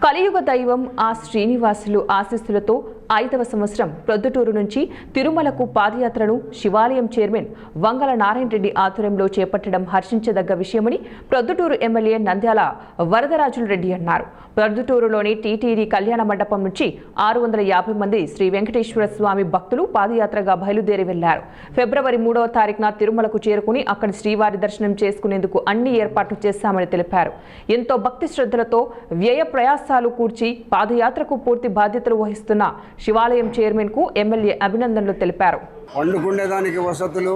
కలియుగ దైవం ఆ శ్రీనివాసులు ఆశీస్సులతో 5వ సంవత్సరం ప్రొద్దుటూరు నుంచి తిరుమలకు పాదయాత్రను శివాలయం చైర్మన్ వంగల నారాయణ రెడ్డి ఆధ్వర్యంలో చేపట్టడం హర్షించదగ్గ విషయమని ప్రొద్దుటూరు ఎమ్మెల్యే నంద్యాల వరదరాజులు రెడ్డి అన్నారు. ప్రొద్దుటూరులోని టీటీడీ కళ్యాణ మండపం నుంచి 650 మంది శ్రీ వెంకటేశ్వర స్వామి భక్తులు పాదయాత్రగా బయలుదేరి వెళ్లారు. ఫిబ్రవరి 3వ తారీఖున తిరుమలకు చేరుకుని అక్కడి శ్రీవారి దర్శనం చేసుకునేందుకు అన్ని ఏర్పాట్లు చేశామని తెలిపారు. ఎంతో భక్తి శ్రద్ధలతో వ్యయ ప్రయాసాలు కూర్చి పాదయాత్రకు పూర్తి బాధ్యతలు వహిస్తున్న శివాలయం చైర్మన్ కు ఎమ్మెల్యే అభినందనలు తెలిపారు. వండుకునేదానికి వసతులు,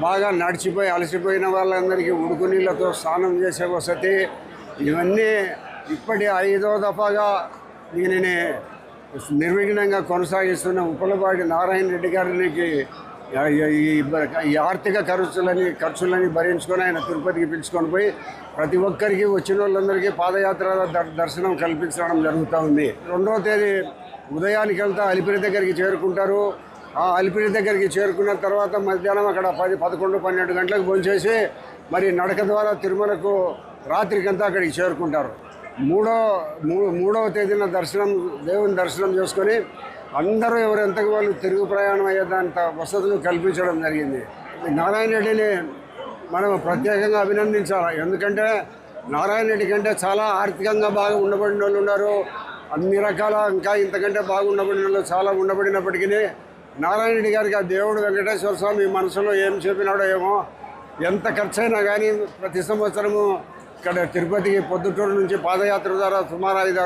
బాగా నడిచిపోయి అలసిపోయిన వాళ్ళందరికీ ఉడుకు నీళ్లతో స్నానం చేసే వసతి, ఇవన్నీ ఇప్పటి 5వ దఫాగా దీనిని నిర్విఘ్నంగా కొనసాగిస్తున్న ఉప్పలపాటి నారాయణ రెడ్డి గారికి ఈ ఆర్థిక ఖర్చులని భరించుకొని ఆయన తిరుపతికి పిలుచుకొని పోయి ప్రతి ఒక్కరికి వచ్చిన వాళ్ళందరికీ పాదయాత్ర దర్శనం కల్పించడం జరుగుతూ ఉంది. 2వ తేదీ ఉదయానికి వెళ్తా అలిపిరి దగ్గరికి చేరుకుంటారు. ఆ అలిపిరి దగ్గరికి చేరుకున్న తర్వాత మధ్యాహ్నం అక్కడ 10, 11, 12 గంటలకు భోంచేసి మరి నడక ద్వారా తిరుమలకు రాత్రికంతా అక్కడికి చేరుకుంటారు. మూడవ తేదీన దేవుని దర్శనం చేసుకొని అందరూ ఎవరెంతకు వాళ్ళు తిరుగు ప్రయాణం అయ్యేదాంత వసతులు కల్పించడం జరిగింది. నారాయణ రెడ్డిని మనం ప్రత్యేకంగా అభినందించాలి. ఎందుకంటే నారాయణ రెడ్డి కంటే చాలా ఆర్థికంగా బాగా ఉండబడిన వాళ్ళు ఉన్నారు. అన్ని రకాల ఇంకా ఇంతకంటే బాగా ఉండబడిన వాళ్ళు చాలా ఉండబడినప్పటికీ నారాయణ రెడ్డి గారికి ఆ దేవుడు వెంకటేశ్వర స్వామి మనసులో ఏం చెప్పినాడో ఏమో, ఎంత ఖర్చైనా కానీ ప్రతి సంవత్సరము ఇక్కడ తిరుపతికి పొద్దుటూరు నుంచి పాదయాత్ర ద్వారా సుమారు 5